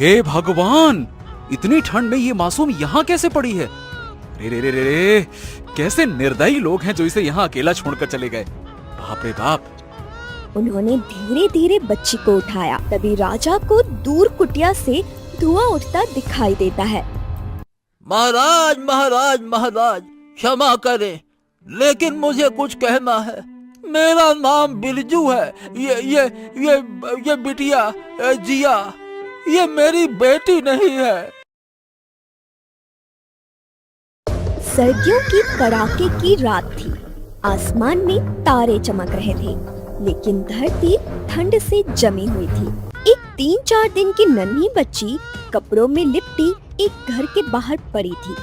हे भगवान, इतनी ठंड में ये मासूम यहाँ कैसे पड़ी है? रे रे रे रे रे, कैसे निर्दयी लोग हैं जो इसे यहाँ अकेला छोड़कर चले गए। बाप रे बाप। उन्होंने धीरे धीरे बच्ची को उठाया। तभी राजा को दूर कुटिया से धुआं उठता दिखाई देता है। महाराज महाराज महाराज, क्षमा करें, लेकिन मुझे कुछ कहना है। मेरा नाम बिरजू है। ये बिटिया जिया, ये मेरी बेटी नहीं है। सर्दियों की कड़ाके की रात थी। आसमान में तारे चमक रहे थे, लेकिन धरती ठंड से जमी हुई थी। एक 3-4 दिन की नन्ही बच्ची कपड़ों में लिपटी एक घर के बाहर पड़ी थी।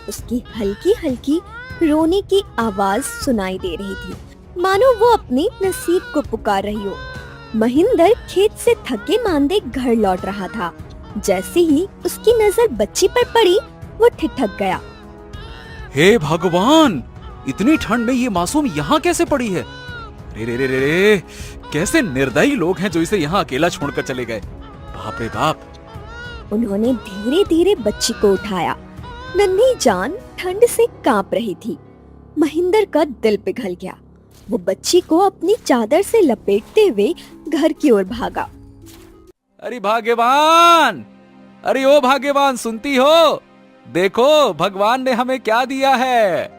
उसकी हल्की हल्की रोने की आवाज सुनाई दे रही थी, मानो वो अपने नसीब को पुकार रही हो। महेंद्र खेत से थके मांदे घर लौट रहा था। जैसे ही उसकी नजर बच्ची पर पड़ी, वो ठिठक गया। हे भगवान, इतनी ठंड में ये मासूम यहाँ कैसे पड़ी है? रे रे रे रे रे, कैसे निर्दयी लोग हैं जो इसे यहाँ अकेला छोड़कर चले गए। बाप रे बाप। उन्होंने धीरे धीरे बच्ची को उठाया। नन्ही जान ठंड से कांप रही थी। महेंद्र का दिल पिघल गया। वो बच्ची को अपनी चादर से लपेटते हुए घर की ओर भागा। अरे भाग्यवान, अरे ओ भाग्यवान, सुनती हो? देखो भगवान ने हमें क्या दिया है।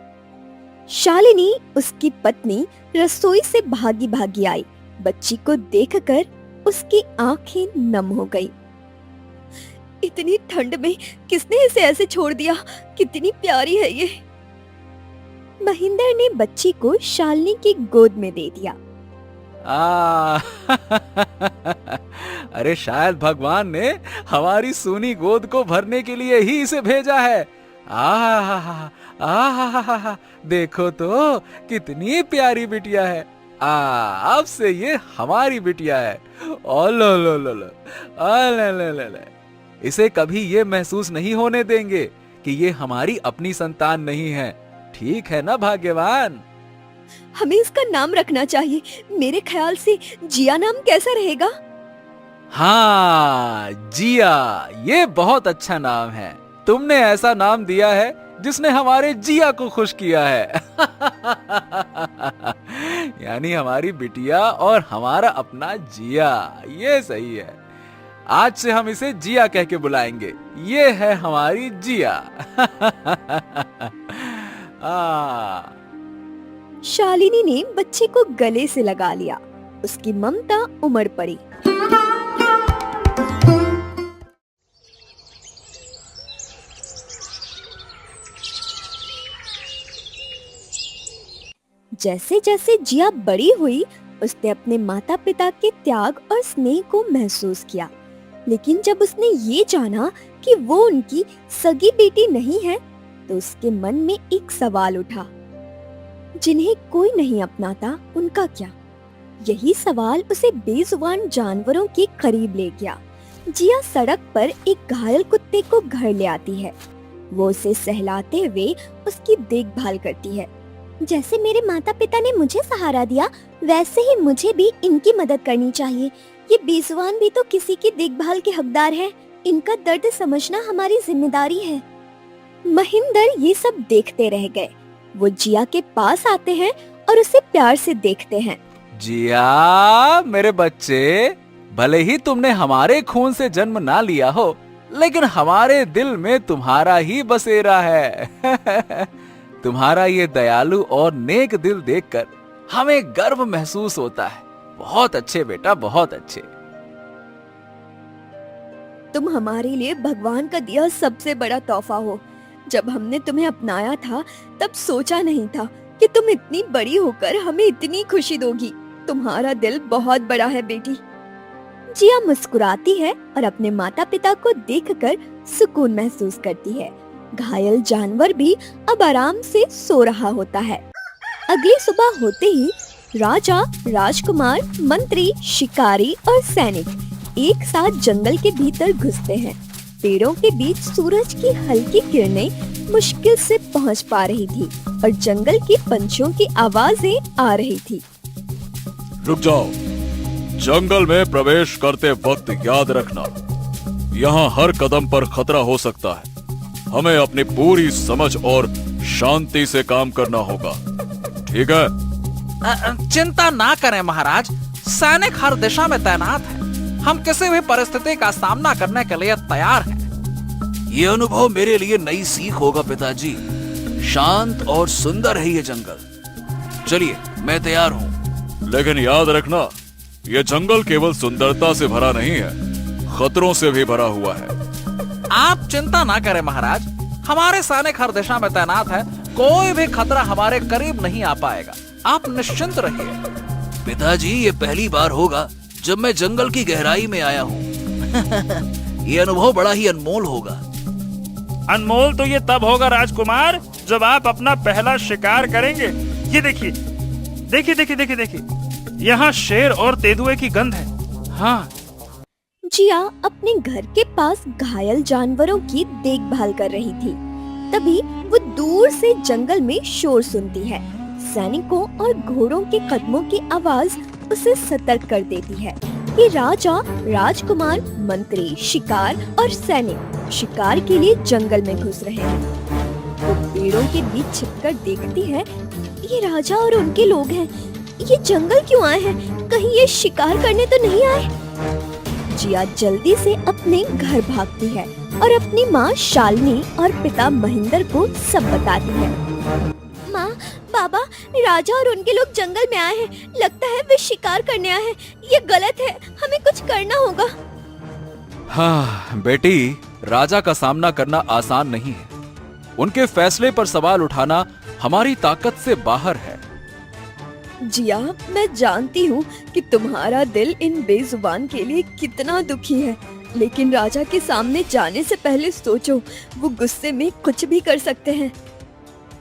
शालिनी, उसकी पत्नी, रसोई से भागी भागी आई। बच्ची को देखकर उसकी आंखें नम हो गई। इतनी ठंड में किसने इसे ऐसे छोड़ दिया? कितनी प्यारी है ये। महेंद्र ने बच्ची को शालिनी की गोद में दे दिया। अरे शायद भगवान ने हमारी सूनी गोद को भरने के लिए ही इसे भेजा है। देखो तो कितनी प्यारी बिटिया है। अब से ये हमारी बिटिया है। ओ लो लो लो लो, ले। इसे कभी ये महसूस नहीं होने देंगे कि ये हमारी अपनी संतान नहीं है। ठीक है ना भाग्यवान? हमें इसका नाम रखना चाहिए। मेरे ख्याल से जिया नाम कैसा रहेगा? हाँ, जिया, ये बहुत अच्छा नाम है। तुमने ऐसा नाम दिया है जिसने हमारे जिया को खुश किया है। यानी हमारी बिटिया और हमारा अपना जिया। ये सही है। आज से हम इसे जिया कह के बुलाएंगे। ये है हमारी जिया। शालिनी ने बच्चे को गले से लगा लिया। उसकी ममता उमड़ पड़ी। जैसे जैसे जिया बड़ी हुई, उसने अपने माता पिता के त्याग और स्नेह को महसूस किया। लेकिन जब उसने ये जाना कि वो उनकी सगी बेटी नहीं है, तो उसके मन में एक सवाल उठा। जिन्हें कोई नहीं अपनाता, उनका क्या? यही सवाल उसे बेजुबान जानवरों के करीब ले गया। जिया सड़क पर एक घायल कुत्ते को घर ले आती है। वो उसे सहलाते हुए उसकी देखभाल करती है। जैसे मेरे माता पिता ने मुझे सहारा दिया, वैसे ही मुझे भी इनकी मदद करनी चाहिए। ये बेजुबान भी तो किसी की देखभाल के हकदार हैं। इनका दर्द समझना हमारी जिम्मेदारी है। महेंद्र ये सब देखते रह गए। वो जिया के पास आते हैं और उसे प्यार से देखते हैं। जिया, मेरे बच्चे, भले ही तुमने हमारे खून से जन्म ना लिया हो, लेकिन हमारे दिल में तुम्हारा ही बसेरा है। तुम्हारा ये दयालु और नेक दिल देखकर हमें गर्व महसूस होता है। बहुत अच्छे बेटा, बहुत अच्छे। तुम हमारे लिए भगवान का दिया सबसे बड़ा तोहफा हो। जब हमने तुम्हें अपनाया था, तब सोचा नहीं था कि तुम इतनी बड़ी होकर हमें इतनी खुशी दोगी। तुम्हारा दिल बहुत बड़ा है बेटी। जिया मुस्कुराती है और अपने माता पिता को देखकर सुकून महसूस करती है। घायल जानवर भी अब आराम से सो रहा होता है। अगली सुबह होते ही राजा, राजकुमार, मंत्री, शिकारी और सैनिक एक साथ जंगल के भीतर घुसते हैं। पेड़ों के बीच सूरज की हल्की किरणें मुश्किल से पहुंच पा रही थी और जंगल के पंछियों की आवाजें आ रही थी। रुक जाओ। जंगल में प्रवेश करते वक्त याद रखना, यहाँ हर कदम पर खतरा हो सकता है। हमें अपनी पूरी समझ और शांति से काम करना होगा, ठीक है? चिंता ना करें महाराज, सैनिक हर दिशा में तैनात है। हम किसी भी परिस्थिति का सामना करने के लिए तैयार हैं। ये अनुभव मेरे लिए नई सीख होगा पिताजी। शांत और सुंदर है ये जंगल। चलिए, मैं तैयार हूँ। लेकिन याद रखना, ये जंगल केवल सुंदरता से भरा नहीं है, खतरों से भी भरा हुआ है। आप चिंता ना करें महाराज, हमारे सैनिक हर दिशा में तैनात है। कोई भी खतरा हमारे करीब नहीं आ पाएगा। आप निश्चिंत रहिए। पिताजी, ये पहली बार होगा जब मैं जंगल की गहराई में आया हूँ। ये अनुभव बड़ा ही अनमोल होगा। अनमोल तो ये तब होगा राजकुमार, जब आप अपना पहला शिकार करेंगे। ये देखिए, देखिए देखिए देखिए देखिए, यहाँ शेर और तेंदुए की गंध है। हाँ, जिया अपने घर के पास घायल जानवरों की देखभाल कर रही थी। तभी वो दूर से जंगल में शोर सुनती है। सैनिकों और घोड़ों के कदमों की आवाज उसे सतर्क कर देती है कि राजा, राजकुमार, मंत्री, शिकार और सैनिक शिकार के लिए जंगल में घुस रहे हैं। वो पेड़ों के बीच छिपकर देखती है, ये राजा और उनके लोग हैं। ये जंगल क्यों आए हैं? कहीं ये शिकार करने तो नहीं आए? जिया जल्दी से अपने घर भागती है और अपनी माँ शालिनी और पिता महेंद्र को सब बताती है। माँ, बाबा, राजा और उनके लोग जंगल में आए हैं। लगता है वे शिकार करने आए हैं। ये गलत है, हमें कुछ करना होगा। हाँ बेटी, राजा का सामना करना आसान नहीं है। उनके फैसले पर सवाल उठाना हमारी ताकत से बाहर है। जिया, मैं जानती हूँ कि तुम्हारा दिल इन बेजुबान के लिए कितना दुखी है, लेकिन राजा के सामने जाने से पहले सोचो, वो गुस्से में कुछ भी कर सकते हैं।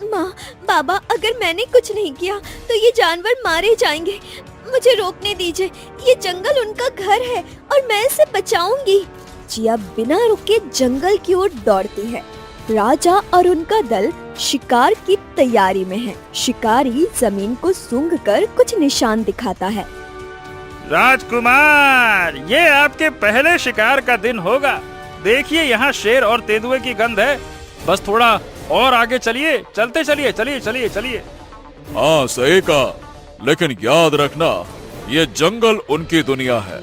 माँ, बाबा, अगर मैंने कुछ नहीं किया तो ये जानवर मारे जाएंगे। मुझे रोकने दीजिए, ये जंगल उनका घर है और मैं इसे बचाऊंगी। जिया बिना रुके जंगल की ओर दौड़ती है। राजा और उनका दल शिकार की तैयारी में है। शिकारी जमीन को सूंघकर कुछ निशान दिखाता है। राजकुमार, ये आपके पहले शिकार का दिन होगा। देखिए, यहाँ शेर और तेंदुए की गंध है। बस थोड़ा और आगे चलिए, चलते चलिए, चलिए चलिए चलिए। हाँ, सही कहा, लेकिन याद रखना, ये जंगल उनकी दुनिया है,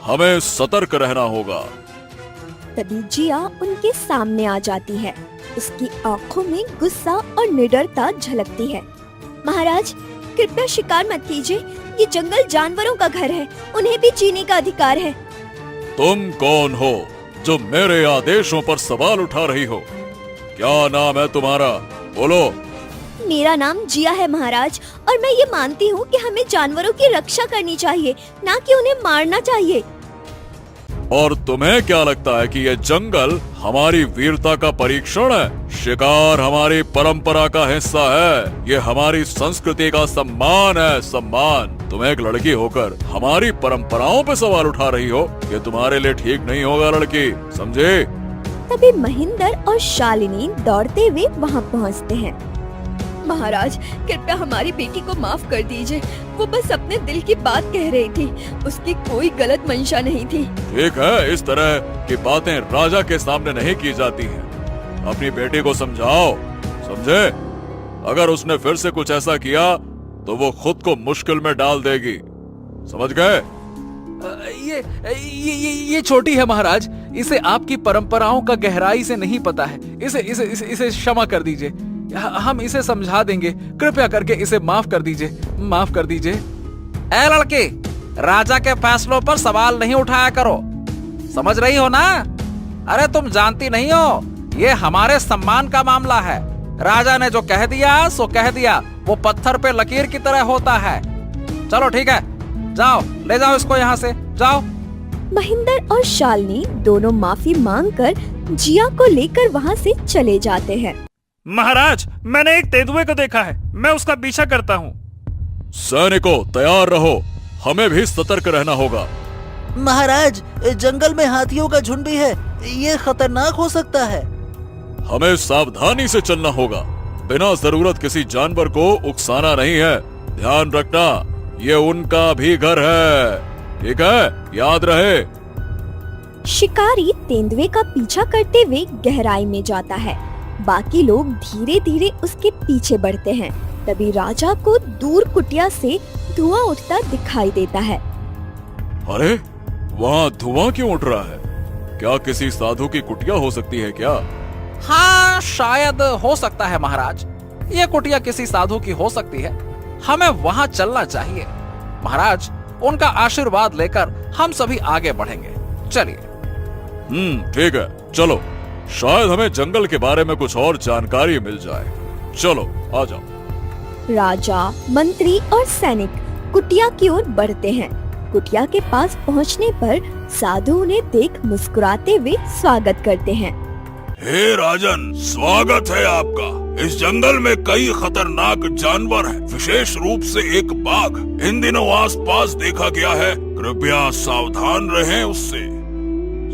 हमें सतर्क रहना होगा। तभी जिया उनके सामने आ जाती है। उसकी आंखों में गुस्सा और निडरता झलकती है। महाराज, कृपया शिकार मत कीजिए। ये जंगल जानवरों का घर है, उन्हें भी जीने का अधिकार है। तुम कौन हो जो मेरे आदेशों पर सवाल उठा रही हो? क्या नाम है तुम्हारा? बोलो। मेरा नाम जिया है महाराज, और मैं ये मानती हूँ कि हमें जानवरों की रक्षा करनी चाहिए, ना कि उन्हें मारना चाहिए। और तुम्हें क्या लगता है कि ये जंगल हमारी वीरता का परीक्षण है? शिकार हमारी परंपरा का हिस्सा है, ये हमारी संस्कृति का सम्मान है, सम्मान। तुम एक लड़की होकर हमारी परंपराओं पे सवाल उठा रही हो, ये तुम्हारे लिए ठीक नहीं होगा लड़की, समझे? तभी महेंद्र और शालिनी दौड़ते हुए वहाँ पहुँचते हैं। महाराज, कृपया हमारी बेटी को माफ कर दीजिए। वो बस अपने दिल की बात कह रही थी, उसकी कोई गलत मंशा नहीं थी। ठीक है, इस तरह की बातें राजा के सामने नहीं की जाती हैं। अपनी बेटी को समझाओ, समझे? अगर उसने फिर से कुछ ऐसा किया तो वो खुद को मुश्किल में डाल देगी, समझ गए? ये छोटी है महाराज, इसे आपकी परंपराओं का गहराई से नहीं पता है। इसे क्षमा कर दीजिए, हम इसे समझा देंगे। कृपया करके इसे माफ कर दीजिए, माफ कर दीजिए। ए लड़के, राजा के फैसलों पर सवाल नहीं उठाया करो, समझ रही हो ना? अरे तुम जानती नहीं हो, ये हमारे सम्मान का मामला है। राजा ने जो कह दिया सो कह दिया, वो पत्थर पे लकीर की तरह होता है। चलो ठीक है, जाओ, ले जाओ इसको यहाँ से, जाओ। महेंद्र और शालिनी दोनों माफी मांगकर जिया को लेकर वहाँ से चले जाते हैं। महाराज, मैंने एक तेंदुए को देखा है, मैं उसका पीछा करता हूँ। सैनिकों, तैयार रहो, हमें भी सतर्क रहना होगा। महाराज, जंगल में हाथियों का झुंड भी है, ये खतरनाक हो सकता है। हमें सावधानी से चलना होगा, बिना जरूरत किसी जानवर को उकसाना नहीं है। ध्यान रखना, ये उनका भी घर है, ठीक है? याद रहे। शिकारी तेंदुए का पीछा करते हुए गहराई में जाता है। बाकी लोग धीरे धीरे उसके पीछे बढ़ते हैं। तभी राजा को दूर कुटिया से धुआं उठता दिखाई देता है। अरे वहाँ धुआं क्यों उठ रहा है? क्या किसी साधु की कुटिया हो सकती है क्या? हाँ, शायद हो सकता है महाराज। ये कुटिया किसी साधु की हो सकती है। हमें वहाँ चलना चाहिए। महाराज, उनका आशीर्वाद लेकर हम सभी आगे बढ़ेंगे। चलिए। ठीक है, चलो। शायद हमें जंगल के बारे में कुछ और जानकारी मिल जाए। चलो, आ जाओ। राजा, मंत्री और सैनिक कुटिया की ओर बढ़ते हैं। कुटिया के पास पहुंचने पर साधु उन्हें देख मुस्कुराते हुए स्वागत करते हैं। हे राजन, स्वागत है आपका। इस जंगल में कई खतरनाक जानवर हैं, विशेष रूप से एक बाघ इन दिनों आसपास देखा गया है। कृपया सावधान रहें उससे।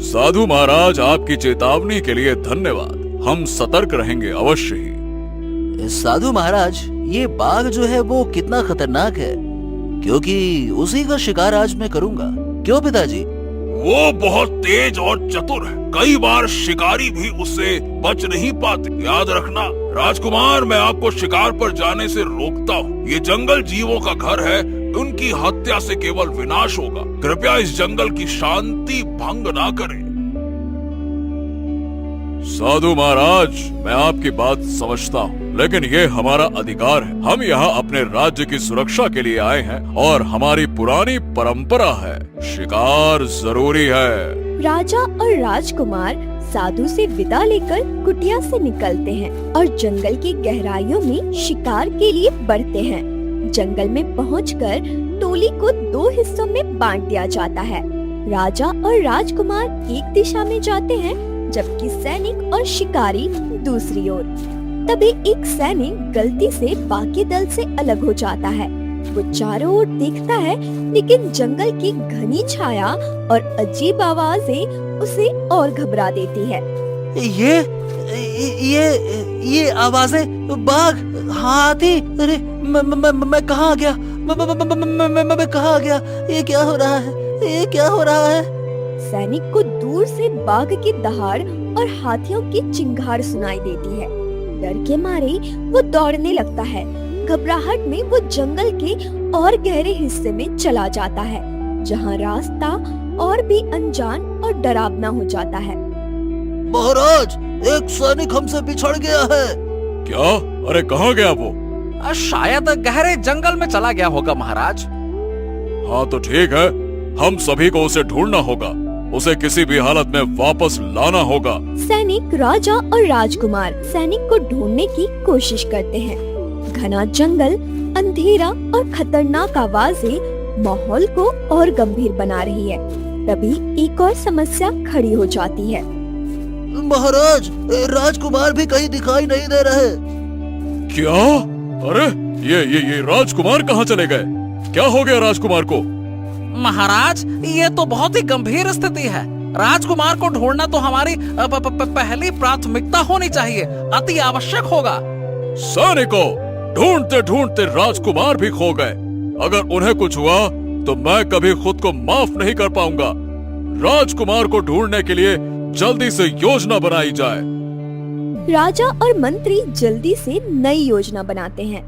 साधु महाराज, आपकी चेतावनी के लिए धन्यवाद। हम सतर्क रहेंगे अवश्य ही। साधु महाराज, ये बाघ जो है वो कितना खतरनाक है, क्योंकि उसी का शिकार आज मैं करूंगा। क्यों पिताजी? वो बहुत तेज और चतुर है। कई बार शिकारी भी उससे बच नहीं पाते। याद रखना राजकुमार, मैं आपको शिकार पर जाने से रोकता हूँ। ये जंगल जीवों का घर है, उनकी हत्या से केवल विनाश होगा। कृपया इस जंगल की शांति भंग ना करें। साधु महाराज, मैं आपकी बात समझता हूँ, लेकिन ये हमारा अधिकार है। हम यहाँ अपने राज्य की सुरक्षा के लिए आए हैं और हमारी पुरानी परंपरा है, शिकार जरूरी है। राजा और राजकुमार साधु से विदा लेकर कुटिया से निकलते हैं और जंगल की गहराइयों में शिकार के लिए बढ़ते हैं। जंगल में पहुंचकर टोली को 2 हिस्सों में बांट दिया जाता है। राजा और राजकुमार एक दिशा में जाते हैं, जबकि सैनिक और शिकारी दूसरी ओर। तभी एक सैनिक गलती से बाकी दल से अलग हो जाता है। वो चारों ओर देखता है, लेकिन जंगल की घनी छाया और अजीब आवाजें उसे और घबरा देती है। ये आवाजें, बाघ, हाथी, अरे मैं कहाँ गया? मैं कहाँ गया? ये क्या हो रहा है? ये क्या हो रहा है? सैनिक को दूर से बाघ की दहाड़ और हाथियों की चिंगार सुनाई देती है। डर के मारे वो दौड़ने लगता है। घबराहट में वो जंगल के और गहरे हिस्से में चला जाता है, जहाँ रास्ता और भी अनजान और डरावना हो जाता है। महाराज, एक सैनिक हमसे बिछड़ गया है। क्या? अरे कहाँ गया वो? शायद गहरे जंगल में चला गया होगा महाराज। हाँ तो ठीक है, हम सभी को उसे ढूंढना होगा। उसे किसी भी हालत में वापस लाना होगा। सैनिक, राजा और राजकुमार सैनिक को ढूंढने की कोशिश करते हैं। घना जंगल, अंधेरा और खतरनाक आवाजें माहौल को और गंभीर बना रही है। तभी एक और समस्या खड़ी हो जाती है। महाराज, राजकुमार भी कहीं दिखाई नहीं दे रहे। क्या? अरे ये राजकुमार कहाँ चले गए? क्या हो गया राजकुमार को? महाराज, ये तो बहुत ही गंभीर स्थिति है। राजकुमार को ढूंढना तो हमारी पहली प्राथमिकता होनी चाहिए, अति आवश्यक होगा। सैनिकों, ढूंढते ढूंढते राजकुमार भी खो गए। अगर उन्हें कुछ हुआ तो मैं कभी खुद को माफ नहीं कर पाऊंगा। राजकुमार को ढूंढने के लिए जल्दी से योजना बनाई जाए। राजा और मंत्री जल्दी से नई योजना बनाते हैं।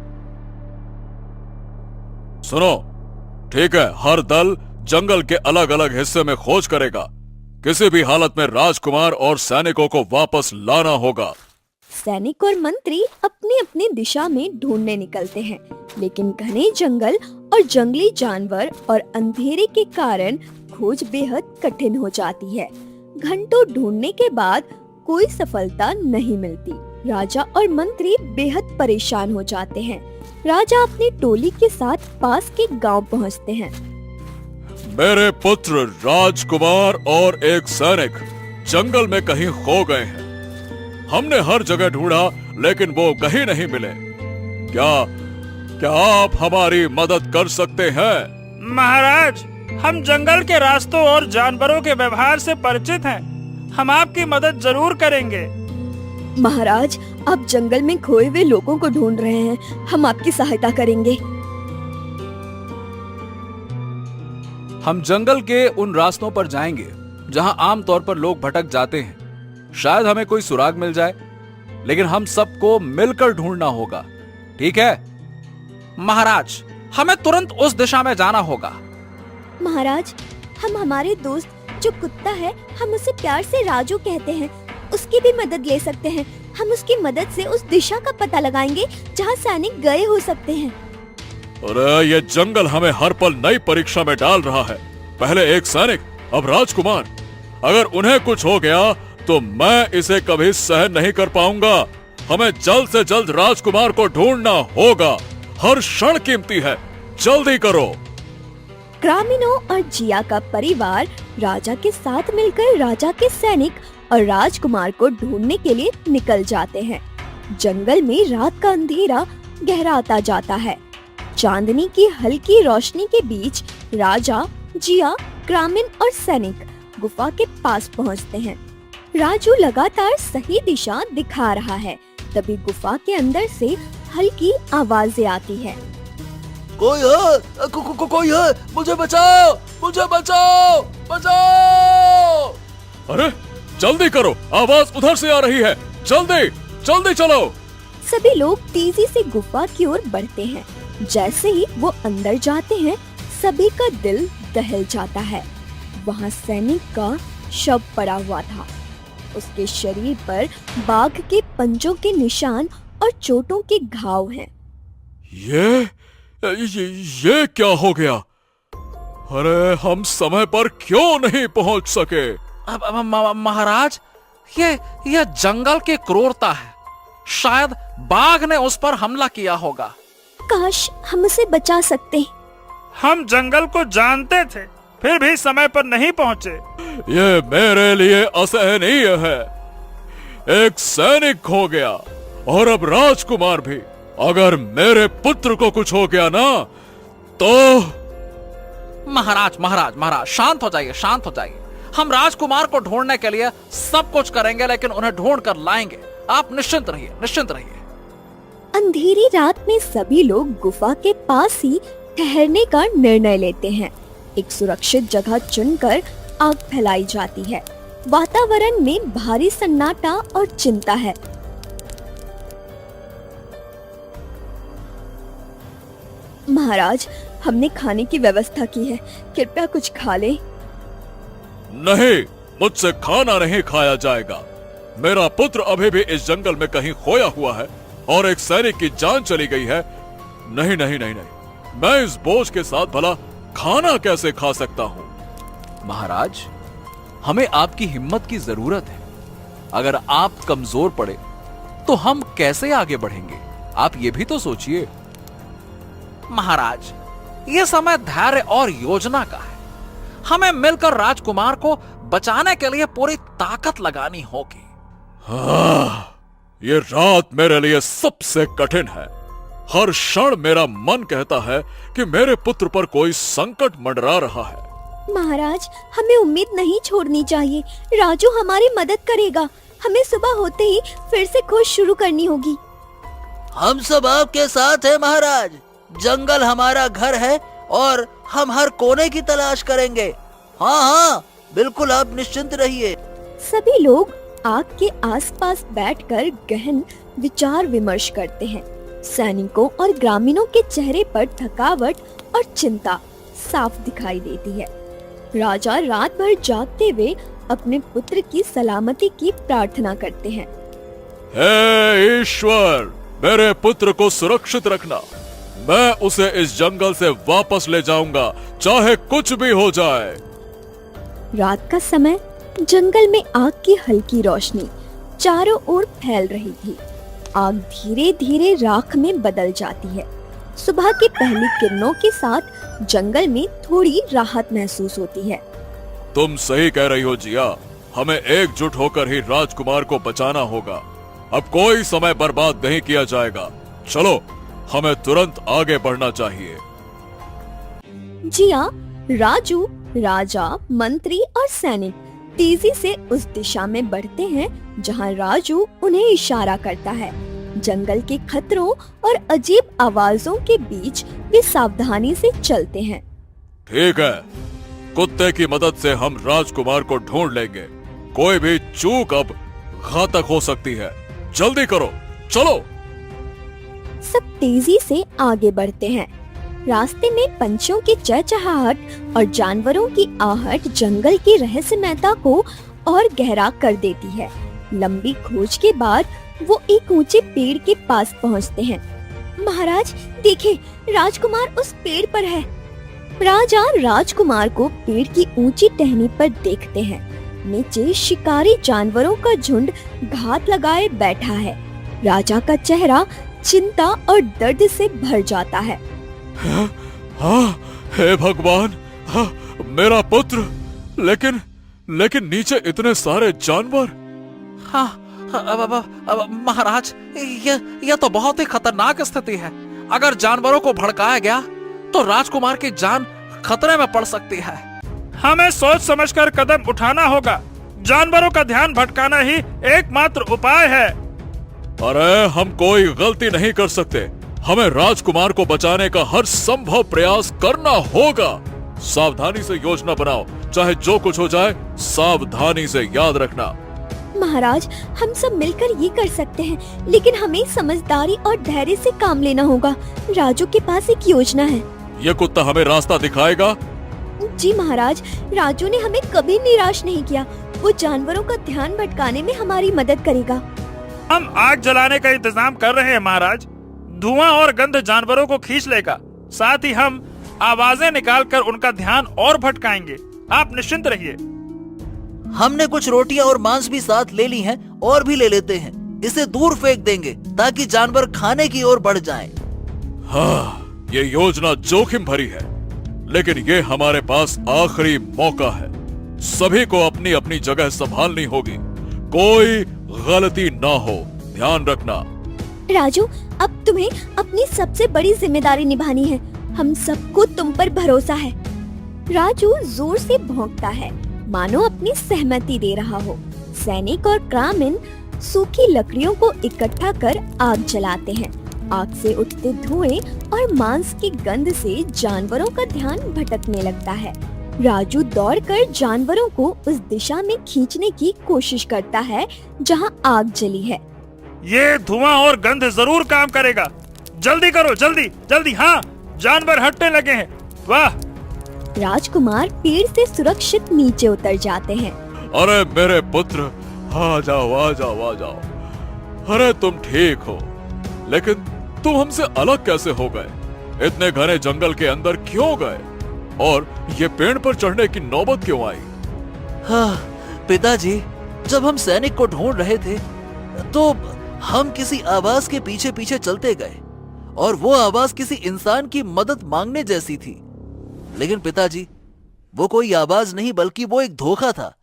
सुनो, ठीक है, हर दल जंगल के अलग अलग हिस्से में खोज करेगा। किसी भी हालत में राजकुमार और सैनिकों को वापस लाना होगा। सैनिक और मंत्री अपनी अपनी दिशा में ढूंढने निकलते हैं, लेकिन घने जंगल और जंगली जानवर और अंधेरे के कारण खोज बेहद कठिन हो जाती है। घंटों ढूंढने के बाद कोई सफलता नहीं मिलती। राजा और मंत्री बेहद परेशान हो जाते हैं। राजा अपनी टोली के साथ पास के गांव पहुंचते हैं। मेरे पुत्र राजकुमार और एक सैनिक जंगल में कहीं खो गए हैं। हमने हर जगह ढूंढा, लेकिन वो कहीं नहीं मिले। क्या आप हमारी मदद कर सकते हैं? महाराज, हम जंगल के रास्तों और जानवरों के व्यवहार से परिचित हैं। हम आपकी मदद जरूर करेंगे। महाराज, आप जंगल में खोए हुए लोगों को ढूंढ रहे हैं, हम आपकी सहायता करेंगे। हम जंगल के उन रास्तों पर जाएंगे जहां आमतौर पर लोग भटक जाते हैं। शायद हमें कोई सुराग मिल जाए, लेकिन हम सबको मिलकर ढूंढना होगा, ठीक है? महाराज, हमें तुरंत उस दिशा में जाना होगा। महाराज, हम हमारे दोस्त जो कुत्ता है, हम उसे प्यार से राजू कहते हैं, उसकी भी मदद ले सकते हैं। हम उसकी मदद से उस दिशा का पता लगाएंगे जहां सैनिक गए हो सकते हैं। अरे ये जंगल हमें हर पल नई परीक्षा में डाल रहा है। पहले एक सैनिक, अब राजकुमार। अगर उन्हें कुछ हो गया तो मैं इसे कभी सहन नहीं कर पाऊंगा। हमें जल्द से जल्द राजकुमार को ढूंढना होगा। हर क्षण कीमती है, जल्दी करो। ग्रामीणों और जिया का परिवार राजा के साथ मिलकर राजा के सैनिक और राजकुमार को ढूंढने के लिए निकल जाते हैं। जंगल में रात का अंधेरा गहराता जाता है। चांदनी की हल्की रोशनी के बीच राजा, जिया, ग्रामीण और सैनिक गुफा के पास पहुंचते हैं। राजू लगातार सही दिशा दिखा रहा है। तभी गुफा के अंदर से हल्की आवाजें आती है। कोई है, कोई है, मुझे बचाओ, मुझे बचाओ, बचाओ। अरे जल्दी करो, आवाज उधर से आ रही है। जल्दी जल्दी चलो। सभी लोग तेजी से गुफा की ओर बढ़ते हैं। जैसे ही वो अंदर जाते हैं, सभी का दिल दहल जाता है। वहाँ सैनिक का शव पड़ा हुआ था। उसके शरीर पर बाघ के पंजों के निशान और चोटों के घाव हैं। ये क्या हो गया? अरे हम समय पर क्यों नहीं पहुंच सके? महाराज, ये जंगल की क्रूरता है। शायद बाघ ने उस पर हमला किया होगा। काश हम उसे बचा सकते। हम जंगल को जानते थे, फिर भी समय पर नहीं पहुंचे। ये मेरे लिए असहनीय है। एक सैनिक खो गया और अब राजकुमार भी। अगर मेरे पुत्र को कुछ हो गया ना तो। महाराज, महाराज, महाराज, शांत हो जाइए, शांत हो जाइए। हम राजकुमार को ढूंढने के लिए सब कुछ करेंगे, लेकिन उन्हें ढूंढ कर लाएंगे। आप निश्चिंत रहिए, निश्चिंत रहिए। अंधेरी रात में सभी लोग गुफा के पास ही ठहरने का निर्णय लेते हैं। एक सुरक्षित जगह चुनकर आग फैलाई जाती है। वातावरण में भारी सन्नाटा और चिंता है। महाराज, हमने खाने की व्यवस्था की है, कृपया कुछ खा लें। नहीं, मुझसे खाना नहीं खाया जाएगा। मेरा पुत्र अभी भी इस जंगल में कहीं खोया हुआ है और एक सैनिक की जान चली गई है। नहीं नहीं नहीं नहीं, मैं इस बोझ के साथ भला खाना कैसे खा सकता हूँ? महाराज, हमें आपकी हिम्मत की जरूरत है। अगर आप कमजोर पड़े तो हम कैसे आगे बढ़ेंगे? आप ये भी तो सोचिए। महाराज, ये समय धैर्य और योजना का है। हमें मिलकर राजकुमार को बचाने के लिए पूरी ताकत लगानी होगी। ये रात मेरे लिए सबसे कठिन है। हर क्षण मेरा मन कहता है कि मेरे पुत्र पर कोई संकट मंडरा रहा है। महाराज, हमें उम्मीद नहीं छोड़नी चाहिए। राजू हमारी मदद करेगा। हमें सुबह होते ही फिर से खोज शुरू करनी होगी। हम सब आपके साथ हैं महाराज। जंगल हमारा घर है और हम हर कोने की तलाश करेंगे। हाँ हाँ, बिल्कुल, आप निश्चिंत रहिए। सभी लोग आग के आसपास बैठकर गहन विचार विमर्श करते हैं। सैनिकों और ग्रामीणों के चेहरे पर थकावट और चिंता साफ दिखाई देती है। राजा रात भर जागते हुए अपने पुत्र की सलामती की प्रार्थना करते हैं। हे ईश्वर, मेरे पुत्र को सुरक्षित रखना। मैं उसे इस जंगल से वापस ले जाऊंगा, चाहे कुछ भी हो जाए। रात का समय, जंगल में आग की हल्की रोशनी चारों ओर फैल रही थी। आग धीरे धीरे राख में बदल जाती है। सुबह की पहली किरणों के साथ जंगल में थोड़ी राहत महसूस होती है। तुम सही कह रही हो जिया। हमें एकजुट होकर ही राजकुमार को बचाना होगा। अब कोई समय बर्बाद नहीं किया जाएगा। चलो, हमें तुरंत आगे बढ़ना चाहिए। जिया, राजू, राजा, मंत्री और सैनिक तेजी से उस दिशा में बढ़ते हैं जहां राजू उन्हें इशारा करता है। जंगल के खतरों और अजीब आवाजों के बीच वे सावधानी से चलते हैं। ठीक है, कुत्ते की मदद से हम राजकुमार को ढूंढ लेंगे। कोई भी चूक अब घातक हो सकती है। जल्दी करो, चलो। सब तेजी से आगे बढ़ते हैं। रास्ते में पंछियों की चहचहाहट और जानवरों की आहट जंगल की रहस्यमयता को और गहरा कर देती है। लंबी खोज के बाद वो एक ऊंचे पेड़ के पास पहुंचते हैं। महाराज देखिए, राजकुमार उस पेड़ पर है। राजा राजकुमार को पेड़ की ऊंची टहनी पर देखते हैं। नीचे शिकारी जानवरों का झुंड घात लगाए बैठा है। राजा का चेहरा चिंता और दर्द से भर जाता है। हाँ, हे भगवान, हाँ, मेरा पुत्र। लेकिन नीचे इतने सारे जानवर। हाँ, अब महाराज, यह तो बहुत ही खतरनाक स्थिति है। अगर जानवरों को भड़काया गया तो राजकुमार की जान खतरे में पड़ सकती है। हमें सोच समझकर कदम उठाना होगा। जानवरों का ध्यान भटकाना ही एकमात्र उपाय है। अरे, हम कोई गलती नहीं कर सकते। हमें राजकुमार को बचाने का हर संभव प्रयास करना होगा। सावधानी से योजना बनाओ, चाहे जो कुछ हो जाए, सावधानी से, याद रखना। महाराज, हम सब मिलकर ये कर सकते हैं, लेकिन हमें समझदारी और धैर्य से काम लेना होगा। राजू के पास एक योजना है। ये कुत्ता हमें रास्ता दिखाएगा? जी महाराज, राजू ने हमें कभी निराश नहीं किया। वो जानवरों का ध्यान भटकाने में हमारी मदद करेगा। हम आग जलाने का इंतजाम कर रहे हैं महाराज। धुआं और गंध जानवरों को खींच लेगा। साथ ही हम आवाजें निकालकर उनका ध्यान और भटकाएंगे। आप निश्चिंत रहिए। हमने कुछ रोटियां और मांस भी साथ ले ली हैं, और भी ले लेते हैं। इसे दूर फेंक देंगे ताकि जानवर खाने की ओर बढ़ जाएं। हाँ, ये योजना जोखिम भरी है, लेकिन ये हमारे पास आखिरी मौका है। सभी को अपनी अपनी जगह संभालनी होगी। कोई गलती ना हो, ध्यान रखना। राजू, अब तुम्हें अपनी सबसे बड़ी जिम्मेदारी निभानी है। हम सबको तुम पर भरोसा है। राजू जोर से भौंकता है, मानो अपनी सहमति दे रहा हो। सैनिक और ग्रामीण सूखी लकड़ियों को इकट्ठा कर आग जलाते हैं। आग से उठते धुएं और मांस की गंध से जानवरों का ध्यान भटकने लगता है। राजू दौड़कर जानवरों को उस दिशा में खींचने की कोशिश करता है जहां आग जली है। ये धुआं और गंध जरूर काम करेगा। जल्दी करो, जल्दी जल्दी। हाँ, जानवर हटने लगे हैं। वाह! राजकुमार पेड़ से सुरक्षित नीचे उतर जाते हैं। अरे मेरे पुत्र, आ जाओ, आ जाओ, आ जाओ। अरे तुम ठीक हो, लेकिन तुम हमसे अलग कैसे हो गए? इतने घने जंगल के अंदर क्यों गए? और ये पेड़ पर चढ़ने की नौबत क्यों आई? हाँ पिताजी, जब हम सैनिक को ढूंढ रहे थे तो हम किसी आवाज के पीछे पीछे चलते गए, और वो आवाज किसी इंसान की मदद मांगने जैसी थी। लेकिन पिताजी, वो कोई आवाज नहीं बल्कि वो एक धोखा था।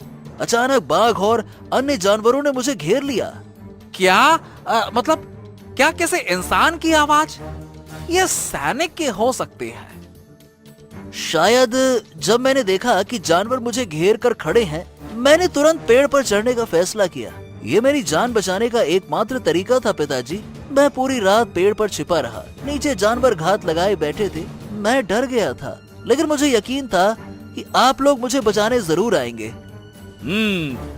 अचानक बाघ और अन्य जानवरों ने मुझे घेर लिया। क्या मतलब क्या किसी इंसान की आवाज? यह सैनिक की हो सकती है। शायद जब मैंने देखा कि जानवर मुझे घेर कर खड़े हैं, मैंने तुरंत पेड़ पर चढ़ने का फैसला किया। ये मेरी जान बचाने का एकमात्र तरीका था पिताजी। मैं पूरी रात पेड़ पर छिपा रहा। नीचे जानवर घात लगाए बैठे थे। मैं डर गया था, लेकिन मुझे यकीन था कि आप लोग मुझे बचाने जरूर आएंगे।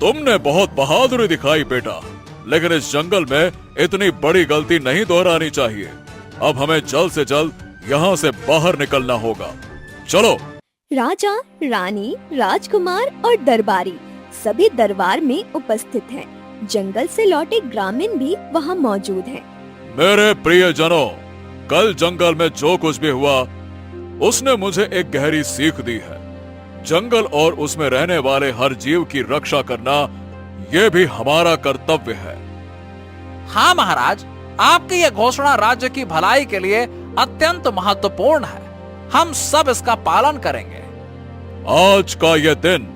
तुमने बहुत बहादुरी दिखाई बेटा, लेकिन इस जंगल में इतनी बड़ी गलती नहीं दोहरानी चाहिए। अब हमें जल्द से जल्द यहाँ से बाहर निकलना होगा। चलो। राजा, रानी, राजकुमार और दरबारी सभी दरबार में उपस्थित हैं। जंगल से लौटे ग्रामीण भी वहाँ मौजूद हैं। मेरे प्रिय जनों, कल जंगल में जो कुछ भी हुआ उसने मुझे एक गहरी सीख दी है। जंगल और उसमें रहने वाले हर जीव की रक्षा करना ये भी हमारा कर्तव्य है। हाँ महाराज, आपकी यह घोषणा राज्य की भलाई के लिए अत्यंत महत्वपूर्ण है। हम सब इसका पालन करेंगे। आज का यह दिन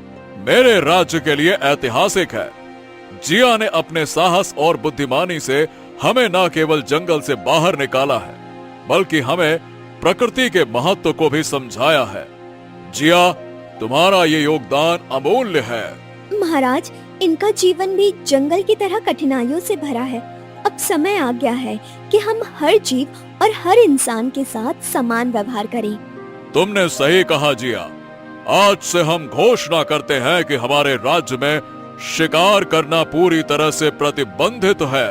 मेरे राज्य के लिए ऐतिहासिक है। जिया ने अपने साहस और बुद्धिमानी से हमें न केवल जंगल से बाहर निकाला है, बल्कि हमें प्रकृति के महत्व को भी समझाया है। जिया, तुम्हारा ये योगदान अमूल्य है। महाराज, इनका जीवन भी जंगल की तरह कठिनाइयों से भरा है। अब समय आ गया है कि हम हर जीव और हर इंसान के साथ समान व्यवहार करें। तुमने सही कहा जिया। आज से हम घोषणा करते हैं कि हमारे राज्य में शिकार करना पूरी तरह से प्रतिबंधित है।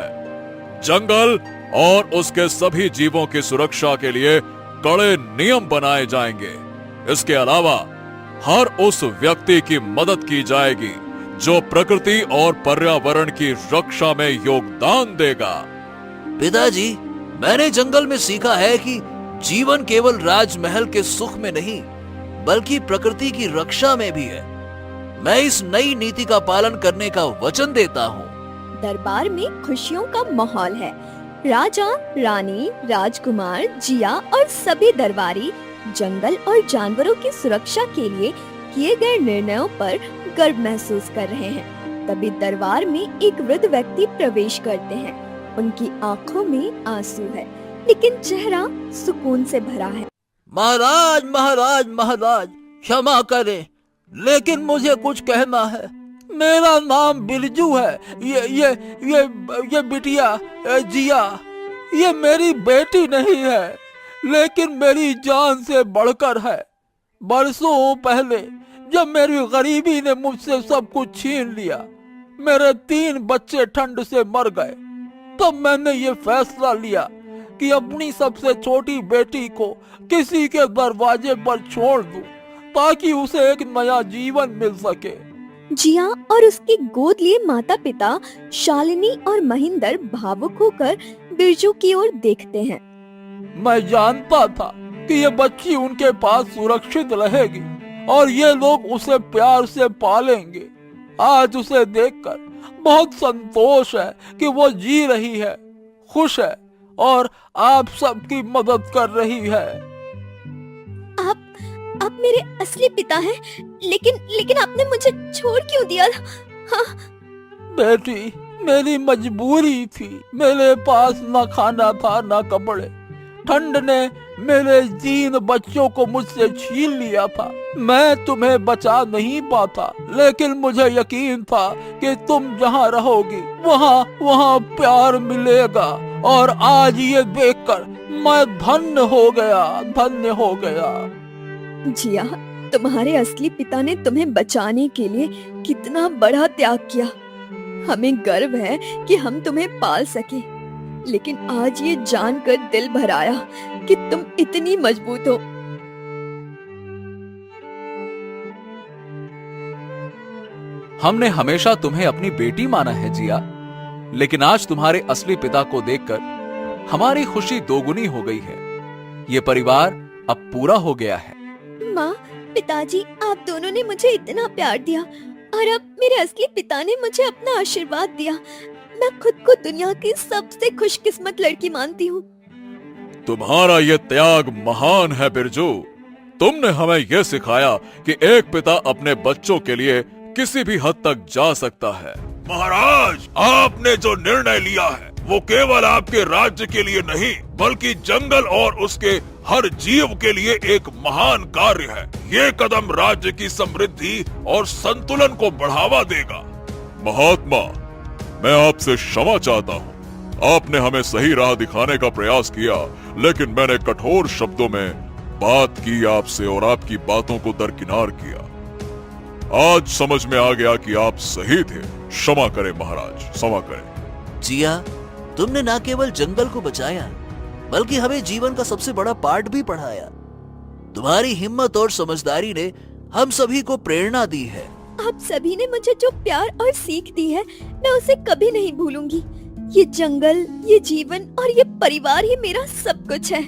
जंगल और उसके सभी जीवों की सुरक्षा के लिए कड़े नियम बनाए जाएंगे। इसके अलावा हर उस व्यक्ति की मदद की जाएगी जो प्रकृति और पर्यावरण की रक्षा में योगदान देगा। पिताजी, मैंने जंगल में सीखा है कि जीवन केवल राजमहल के सुख में नहीं बल्कि प्रकृति की रक्षा में भी है। मैं इस नई नीति का पालन करने का वचन देता हूँ। दरबार में खुशियों का माहौल है। राजा, रानी, राजकुमार, जिया और सभी दरबारी जंगल और जानवरों की सुरक्षा के लिए किए गए निर्णयों पर गर्व महसूस कर रहे हैं। तभी दरबार में एक वृद्ध व्यक्ति प्रवेश करते हैं। उनकी आंखों में आंसू है, लेकिन चेहरा सुकून से भरा है। महाराज महाराज महाराज, क्षमा करें, लेकिन मुझे कुछ कहना है। मेरा नाम बिरजू है। ये बिटिया जिया, ये मेरी बेटी नहीं है, लेकिन मेरी जान से बढ़कर है। बरसों पहले जब मेरी गरीबी ने मुझसे सब कुछ छीन लिया, मेरे 3 बच्चे ठंड से मर गए, तब मैंने ये फैसला लिया कि अपनी सबसे छोटी बेटी को किसी के दरवाजे पर छोड़ दूं, ताकि उसे एक नया जीवन मिल सके। जिया और उसके गोद लिए माता पिता शालिनी और महेंद्र भावुक होकर बिरजू की ओर देखते हैं। मैं जानता था कि ये बच्ची उनके पास सुरक्षित रहेगी और ये लोग उसे प्यार से पालेंगे। आज उसे देखकर बहुत संतोष है कि वो जी रही है, खुश है और आप सबकी मदद कर रही है। आप मेरे असली पिता हैं, लेकिन आपने मुझे छोड़ क्यों दिया? हाँ। बेटी, मेरी मजबूरी थी। मेरे पास न खाना था न कपड़े। ठंड ने मेरे 3 बच्चों को मुझसे छीन लिया था। मैं तुम्हें बचा नहीं पाता, लेकिन मुझे यकीन था कि तुम जहाँ रहोगी वहाँ प्यार मिलेगा। और आज ये देखकर मैं धन्य हो गया। जिया, तुम्हारे असली पिता ने तुम्हें बचाने के लिए कितना बड़ा त्याग किया। हमें गर्व है कि हम तुम्हें पाल सके, लेकिन आज ये जानकर दिल भर आया कि तुम इतनी मजबूत हो। हमने हमेशा तुम्हें अपनी बेटी माना है जिया, लेकिन आज तुम्हारे असली पिता को देखकर हमारी खुशी दोगुनी हो गई है। ये परिवार अब पूरा हो गया है। माँ, पिताजी, आप दोनों ने मुझे इतना प्यार दिया और अब मेरे असली पिता ने मुझे अपना आशीर्वाद दिया। मैं खुद को दुनिया की सबसे खुशकिस्मत लड़की मानती हूँ। तुम्हारा ये त्याग महान है बिरजू। तुमने हमें यह सिखाया कि एक पिता अपने बच्चों के लिए किसी भी हद तक जा सकता है। महाराज, आपने जो निर्णय लिया है वो केवल आपके राज्य के लिए नहीं बल्कि जंगल और उसके हर जीव के लिए एक महान कार्य है। ये कदम राज्य की समृद्धि और संतुलन को बढ़ावा देगा। महात्मा, मैं आपसे क्षमा चाहता हूँ। आपने हमें सही राह दिखाने का प्रयास किया, लेकिन मैंने कठोर शब्दों में बात की आपसे और आपकी बातों को दरकिनार किया। आज समझ में आ गया कि आप सही थे। क्षमा करें महाराज, क्षमा करें। जिया, तुमने न केवल जंगल को बचाया बल्कि हमें जीवन का सबसे बड़ा पाठ भी पढ़ाया। तुम्हारी हिम्मत और समझदारी ने हम सभी को प्रेरणा दी है। आप सभी ने मुझे जो प्यार और सीख दी है, मैं उसे कभी नहीं भूलूंगी। ये जंगल, ये जीवन और ये परिवार ही मेरा सब कुछ है।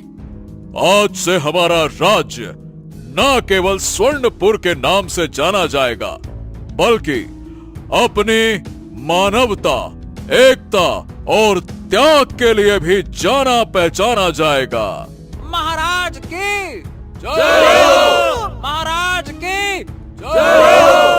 आज से हमारा राज्य न केवल स्वर्णपुर के नाम से जाना जाएगा बल्कि अपनी मानवता, एकता और त्याग के लिए भी जाना पहचाना जाएगा। महाराज की जय हो! महाराज की जय!